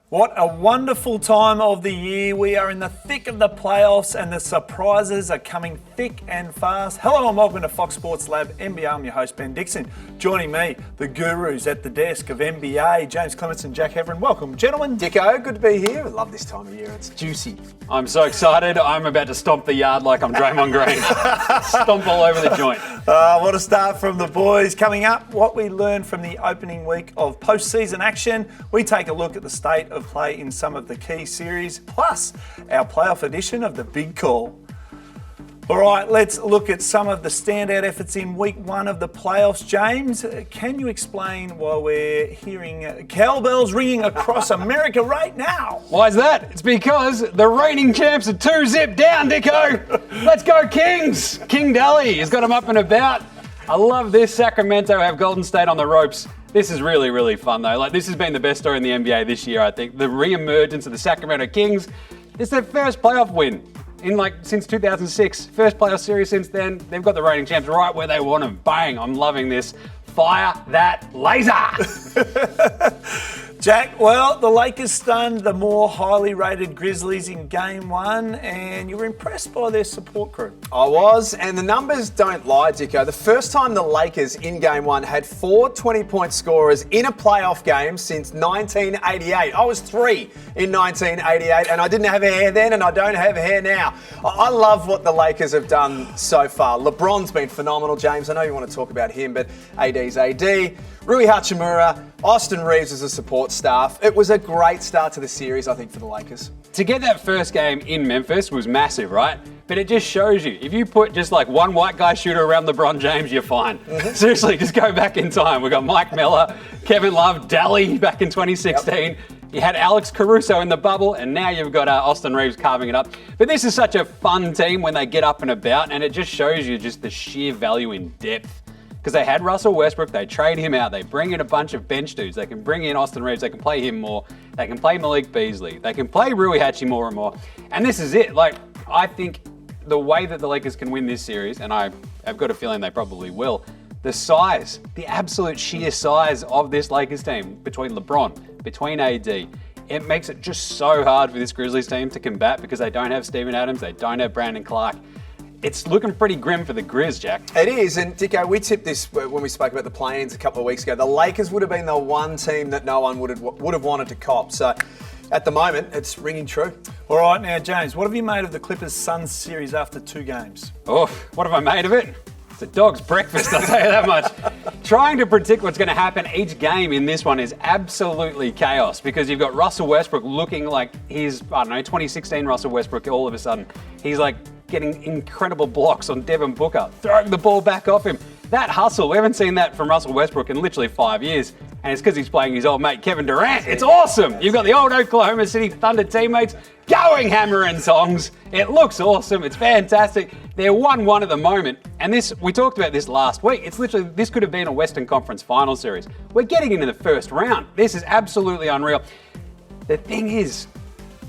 What a wonderful time of the year. We are in the thick of the playoffs and the surprises are coming thick and fast. Hello and welcome to Fox Sports Lab NBA. I'm your host, Ben Dixon. Joining me, the gurus at the desk of NBA, Jaymz Clements and Jack Heverin. Welcome, gentlemen. Dicko, good to be here. I love this time of year. It's juicy. I'm so excited. I'm about to stomp the yard like I'm Draymond Green. Stomp all over the joint. What a start from the boys. Coming up, what we learned from the opening week of postseason action. We take a look at the state of play in some of the key series, plus our playoff edition of the Big Call. All right, let's look at some of the standout efforts in week one of the playoffs. James, can you explain why we're hearing cowbells ringing across America right now? Why is that? It's because the reigning champs are 2-zip down, Dicko. Let's go Kings. King Dally has got them up and about. I love this. Sacramento have Golden State on the ropes. This is really, really fun, though. This has been the best story in the NBA this year, I think. The re-emergence of the Sacramento Kings. It's their first playoff win since 2006. First playoff series since then. They've got the reigning champs right where they want them. Bang, I'm loving this. Fire that laser! Jack, well, the Lakers stunned the more highly rated Grizzlies in Game 1 and you were impressed by their support crew. I was, and the numbers don't lie, Dicko. The first time the Lakers in Game 1 had 4 20-point scorers in a playoff game since 1988. I was 3 in 1988 and I didn't have hair then and I don't have hair now. I love what the Lakers have done so far. LeBron's been phenomenal, James. I know you want to talk about him, but AD's AD. Rui Hachimura, Austin Reeves as a support staff. It was a great start to the series, I think, for the Lakers. To get that first game in Memphis was massive, right? But it just shows you, if you put just like one white guy shooter around LeBron James, you're fine. Seriously, just go back in time. We've got Mike Miller, Kevin Love, Dally back in 2016. Yep. You had Alex Caruso in the bubble, and now you've got Austin Reeves carving it up. But this is such a fun team when they get up and about, and it just shows you just the sheer value in depth. Because they had Russell Westbrook, they trade him out, they bring in a bunch of bench dudes, they can bring in Austin Reeves, they can play him more, they can play Malik Beasley, they can play Rui Hachimura and more. And this is it. I think the way that the Lakers can win this series, and I've got a feeling they probably will, the size, the absolute sheer size of this Lakers team between LeBron, between AD, it makes it just so hard for this Grizzlies team to combat because they don't have Steven Adams, they don't have Brandon Clark. It's looking pretty grim for the Grizz, Jack. It is, and Dicko, we tipped this when we spoke about the play-ins a couple of weeks ago. The Lakers would have been the one team that no one would have wanted to cop. So at the moment, it's ringing true. All right, now, James, what have you made of the Clippers-Suns series after 2 games? Oh, what have I made of it? It's a dog's breakfast, I'll tell you that much. Trying to predict what's going to happen each game in this one is absolutely chaos because you've got Russell Westbrook looking like he's, 2016 Russell Westbrook all of a sudden. He's getting incredible blocks on Devin Booker, throwing the ball back off him. That hustle, we haven't seen that from Russell Westbrook in literally 5 years. And it's because he's playing his old mate Kevin Durant. It's awesome. You've got the old Oklahoma City Thunder teammates going hammer and tongs. It looks awesome. It's fantastic. They're 1-1 at the moment. And we talked about this last week. It's literally, this could have been a Western Conference final series. We're getting into the first round. This is absolutely unreal. The thing is,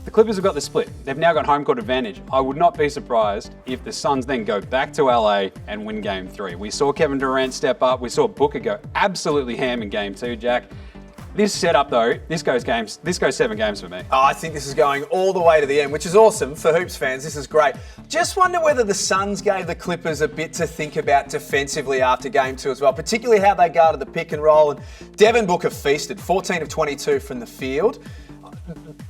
the Clippers have got the split. They've now got home court advantage. I would not be surprised if the Suns then go back to LA and win Game 3. We saw Kevin Durant step up. We saw Booker go absolutely ham in Game 2, Jack. This setup, though, this goes 7 games for me. Oh, I think this is going all the way to the end, which is awesome for Hoops fans. This is great. Just wonder whether the Suns gave the Clippers a bit to think about defensively after Game 2 as well, particularly how they guarded the pick and roll. And Devin Booker feasted, 14 of 22 from the field.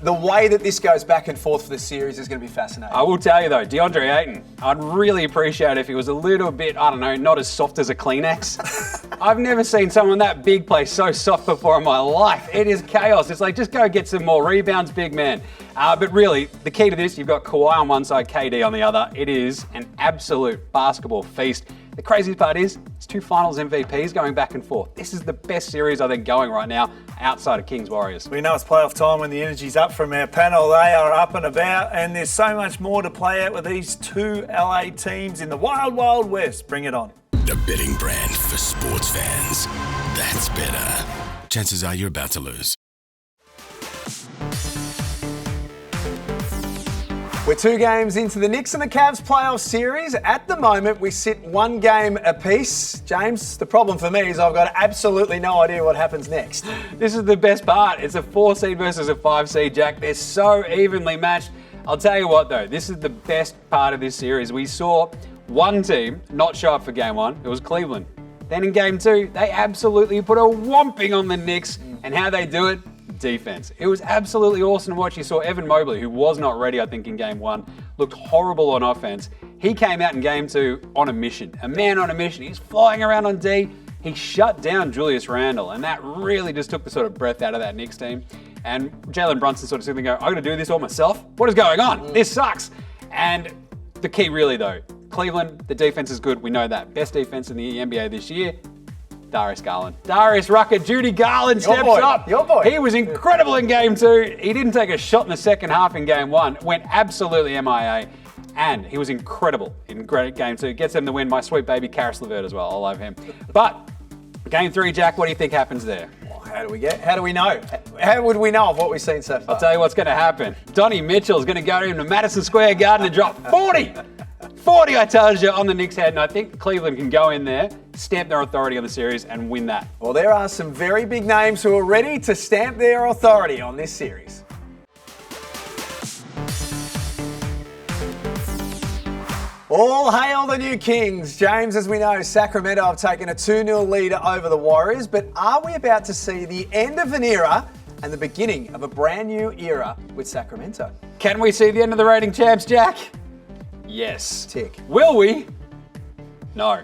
The way that this goes back and forth for the series is going to be fascinating. I will tell you though, DeAndre Ayton, I'd really appreciate it if he was a little bit, not as soft as a Kleenex. I've never seen someone that big play so soft before in my life. It is chaos. It's just go get some more rebounds, big man. But really, the key to this, you've got Kawhi on one side, KD on the other. It is an absolute basketball feast. The craziest part is, it's 2 finals MVPs going back and forth. This is the best series I think going right now outside of Kings Warriors. We know it's playoff time when the energy's up from our panel. They are up and about, and there's so much more to play out with these 2 LA teams in the wild, wild west. Bring it on. The betting brand for sports fans. That's better. Chances are you're about to lose. We're 2 games into the Knicks and the Cavs playoff series. At the moment, we sit 1 game apiece. James, the problem for me is I've got absolutely no idea what happens next. This is the best part. It's a 4 seed versus a 5 seed, Jack. They're so evenly matched. I'll tell you what, though, this is the best part of this series. We saw one team not show up for game 1. It was Cleveland. Then in game 2, they absolutely put a whomping on the Knicks. And how they do it? Defense. It was absolutely awesome to watch. You saw Evan Mobley, who was not ready, I think, in game 1, looked horrible on offense. He came out in game 2 on a mission. A man on a mission. He's flying around on D. He shut down Julius Randle, and that really just took the sort of breath out of that Knicks team. And Jalen Brunson sort of sitting there going, I'm going to do this all myself? What is going on? This sucks. And the key really, though, Cleveland, the defense is good. We know that. Best defense in the NBA this year. Darius Garland. Darius Rucker, Judy Garland steps up. Your boy. He was incredible in game 2. He didn't take a shot in the second half in game 1. Went absolutely MIA. And he was incredible in game 2. Gets them the win. My sweet baby, Karis LeVert as well. I love him. But game 3, Jack, what do you think happens there? How do we know? How would we know of what we've seen so far? I'll tell you what's going to happen. Donnie Mitchell's going to go into Madison Square Garden and drop 40. 40, I told you, on the Knicks' head. And I think Cleveland can go in there, stamp their authority on the series, and win that. Well, there are some very big names who are ready to stamp their authority on this series. All hail the new Kings. James, as we know, Sacramento have taken a 2-0 lead over the Warriors, but are we about to see the end of an era and the beginning of a brand new era with Sacramento? Can we see the end of the reigning champs, Jack? Yes. Tick. Will we? No.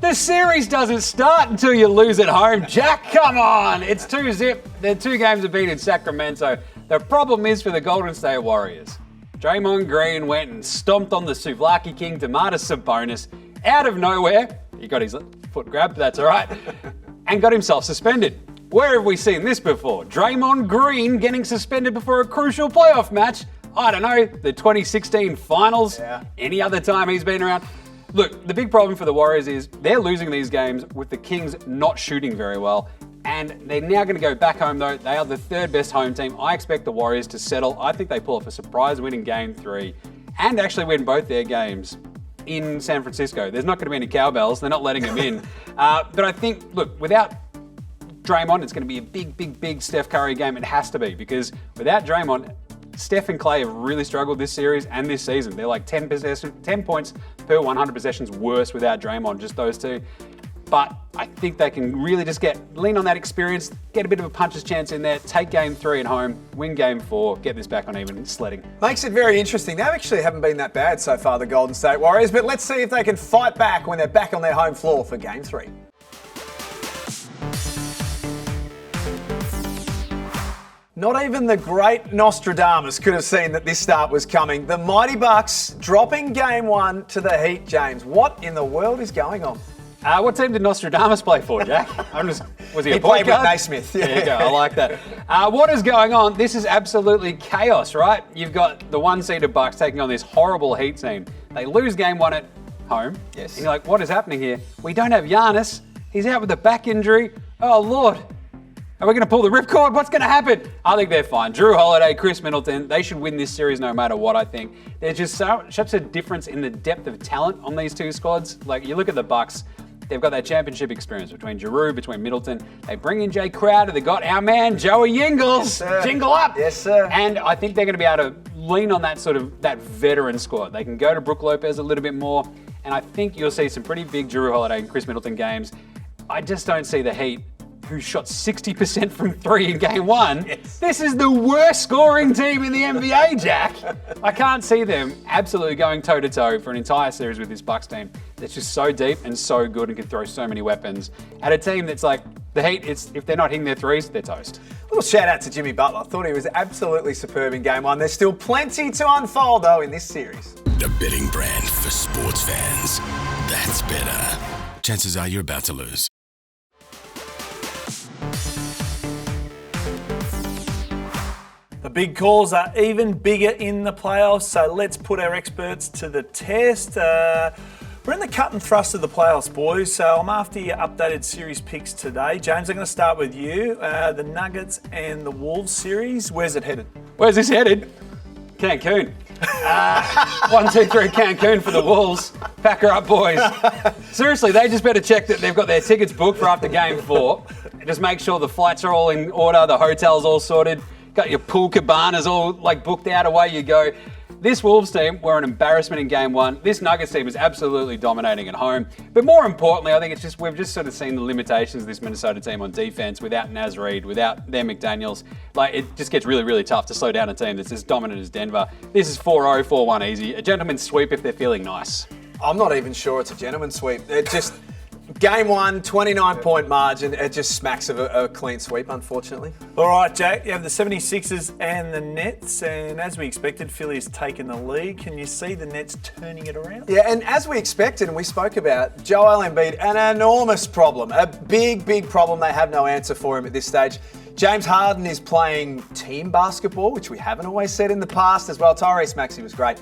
The series doesn't start until you lose at home, Jack. Come on. It's 2-0. Their 2 games have been in Sacramento. The problem is for the Golden State Warriors. Draymond Green went and stomped on the Souvlaki King, Domantas Sabonis, out of nowhere. He got his foot grabbed, that's all right, and got himself suspended. Where have we seen this before? Draymond Green getting suspended before a crucial playoff match? I don't know, the 2016 finals, any other time he's been around. Look, the big problem for the Warriors is they're losing these games with the Kings not shooting very well. And they're now going to go back home, though. They are the 3rd best home team. I expect the Warriors to settle. I think they pull off a surprise win in game 3 and actually win both their games in San Francisco. There's not going to be any cowbells. They're not letting them in. But I think, look, without Draymond, it's going to be a big Steph Curry game. It has to be, because without Draymond, Steph and Clay have really struggled this series and this season. They're like 10 points per 100 possessions worse without Draymond, just those 2. But I think they can really just lean on that experience, get a bit of a puncher's chance in there, take game 3 at home, win game 4, get this back on even sledding. Makes it very interesting. They actually haven't been that bad so far, the Golden State Warriors, but let's see if they can fight back when they're back on their home floor for game 3. Not even the great Nostradamus could have seen that this start was coming. The Mighty Bucks dropping game 1 to the Heat, James. What in the world is going on? What team did Nostradamus play for, Jack? Was he a He point played with guard? Naismith. There you go, I like that. What is going on? This is absolutely chaos, right? You've got the 1-seeded Bucks taking on this horrible Heat team. They lose game 1 at home. Yes. And you're like, what is happening here? We don't have Giannis. He's out with a back injury. Oh, Lord. Are we going to pull the ripcord? What's going to happen? I think they're fine. Drew Holiday, Chris Middleton, they should win this series no matter what, I think. There's just such a difference in the depth of talent on these 2 squads. Like, you look at the Bucks, they've got that championship experience between Giroux, between Middleton. They bring in Jay Crowder. They got our man, Joey Ingles. Yes, Jingle up. Yes, sir. And I think they're going to be able to lean on that veteran squad. They can go to Brook Lopez a little bit more. And I think you'll see some pretty big Drew Holiday and Chris Middleton games. I just don't see the Heat, who shot 60% from 3 in game 1. Yes. This is the worst scoring team in the NBA, Jack. I can't see them absolutely going toe-to-toe for an entire series with this Bucks team that's just so deep and so good and can throw so many weapons at a team that's like the Heat. If they're not hitting their threes, they're toast. Little shout out to Jimmy Butler. I thought he was absolutely superb in game 1. There's still plenty to unfold, though, in this series. The betting brand for sports fans. That's better. Chances are you're about to lose. The big calls are even bigger in the playoffs, so let's put our experts to the test. We're in the cut and thrust of the playoffs, boys, so I'm after your updated series picks today. James, I'm going to start with you. The Nuggets and the Wolves series, where's it headed? Where's this headed? Cancun. 1, 2, 3 Cancun for the Wolves. Pack her up, boys. Seriously, they just better check that they've got their tickets booked for after game 4. Just make sure the flights are all in order, the hotel's all sorted, got your pool cabanas all like booked out, away you go. This Wolves team were an embarrassment in game 1. This Nuggets team is absolutely dominating at home. But more importantly, I think it's just we've just sort of seen the limitations of this Minnesota team on defense without Naz Reid, without their McDaniels. Like, it just gets really, really tough to slow down a team that's as dominant as Denver. This is 4-0, 4-1 easy. A gentleman's sweep if they're feeling nice. I'm not even sure it's a gentleman's sweep. It just... Game 1, 29-point margin. It just smacks of a clean sweep, unfortunately. All right, Jack, you have the 76ers and the Nets, and as we expected, Philly has taken the lead. Can you see the Nets turning it around? Yeah, and as we expected and we spoke about, Joel Embiid, an enormous problem, a big, big problem. They have no answer for him at this stage. James Harden is playing team basketball, which we haven't always said in the past as well. Tyrese Maxey was great.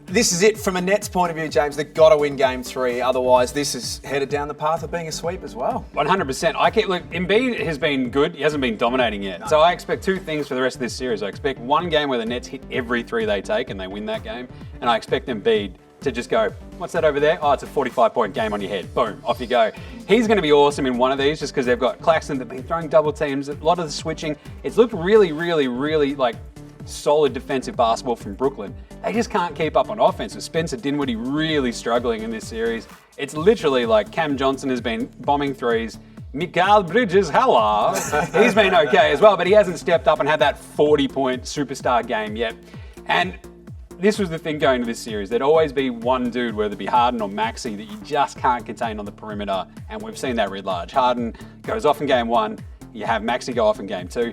This is it from a Nets point of view, James. They've got to win game 3. Otherwise, this is headed down the path of being a sweep as well. 100%. Look, Embiid has been good. He hasn't been dominating yet. No. So I expect 2 things for the rest of this series. I expect one game where the Nets hit every 3 they take and they win that game. And I expect Embiid to just go, what's that over there? Oh, it's a 45-point game on your head. Boom, off you go. He's going to be awesome in one of these just because they've got Claxton that have been throwing double teams. A lot of the switching. It's looked really, really, really like solid defensive basketball from Brooklyn. They just can't keep up on offense. With Spencer Dinwiddie really struggling in this series. It's literally like Cam Johnson has been bombing threes. Mikal Bridges, hello. He's been okay as well, but he hasn't stepped up and had that 40-point superstar game yet. And this was the thing going to this series. There'd always be one dude, whether it be Harden or Maxey, that you just can't contain on the perimeter. And we've seen that writ large. Harden goes off in game 1. You have Maxey go off in game 2.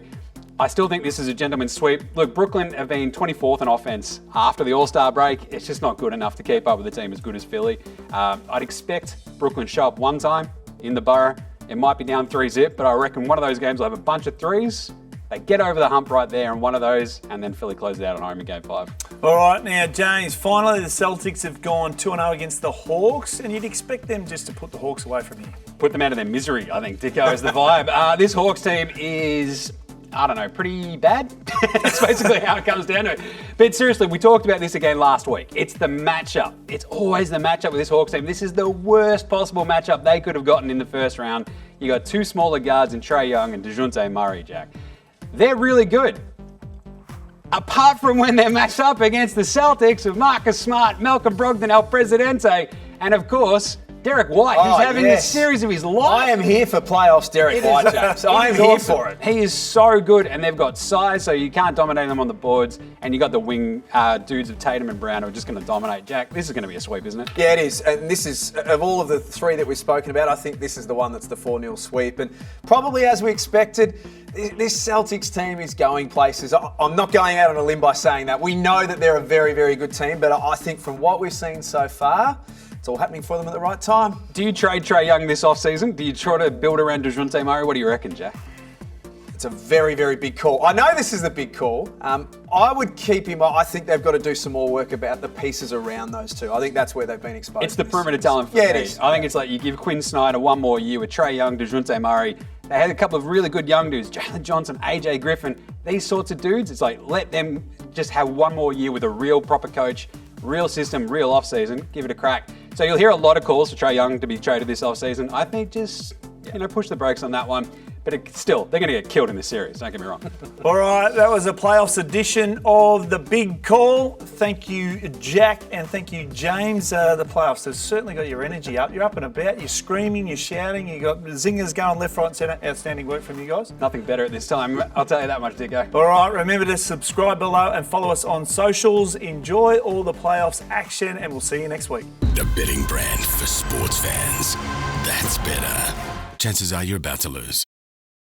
I still think this is a gentleman's sweep. Look, Brooklyn have been 24th in offense after the All-Star break. It's just not good enough to keep up with a team as good as Philly. I'd expect Brooklyn to show up one time in the borough. It might be down 3-0, but I reckon one of those games will have a bunch of threes. They get over the hump right there in one of those, and then Philly closes out at home in game 5. All right, now, James, finally the Celtics have gone 2-0 against the Hawks, and you'd expect them just to put the Hawks away from here. Put them out of their misery, I think, Dicko, is the vibe. This Hawks team is... I don't know, pretty bad. That's basically how it comes down to it. But seriously, we talked about this again last week. It's the matchup. It's always the matchup with this Hawks team. This is the worst possible matchup they could have gotten in the first round. You got 2 smaller guards in Trae Young and DeJounte Murray, Jack. They're really good. Apart from when they're matched up against the Celtics with Marcus Smart, Malcolm Brogdon, El Presidente, and of course, Derek White, who's having the series of his life. I am here for playoffs, Derek White, James. I am here for it. He is so good, and they've got size, so you can't dominate them on the boards. And you got the wing dudes of Tatum and Brown who are just going to dominate. Jack, this is going to be a sweep, isn't it? Yeah, it is. And this is, of all of the 3 that we've spoken about, I think this is the one that's the 4-0 sweep. And probably as we expected, this Celtics team is going places. I'm not going out on a limb by saying that. We know that they're a very, very good team, but I think from what we've seen so far, it's all happening for them at the right time. Do you trade Trae Young this offseason? Do you try to build around DeJounte Murray? What do you reckon, Jack? It's a very, very big call. I know this is the big call. I would keep him. I think they've got to do some more work about the pieces around those 2. I think that's where they've been exposed. It's the perimeter talent for me. Yeah, it is. I think it's like you give Quinn Snyder 1 more year with Trae Young, DeJounte Murray. They had a couple of really good young dudes, Jalen Johnson, AJ Griffin. These sorts of dudes, it's like let them just have 1 more year with a real proper coach, real system, real off-season. Give it a crack. So you'll hear a lot of calls for Trae Young to be traded this off-season. I think just push the brakes on that one. But still, they're going to get killed in this series, don't get me wrong. All right, that was a playoffs edition of The Big Call. Thank you, Jack, and thank you, James. The playoffs have certainly got your energy up. You're up and about, you're screaming, you're shouting, you got zingers going left, right, and centre. Outstanding work from you guys. Nothing better at this time, I'll tell you that much, Dicko. All right, remember to subscribe below and follow us on socials. Enjoy all the playoffs action, and we'll see you next week. The betting brand for sports fans. That's better. Chances are you're about to lose.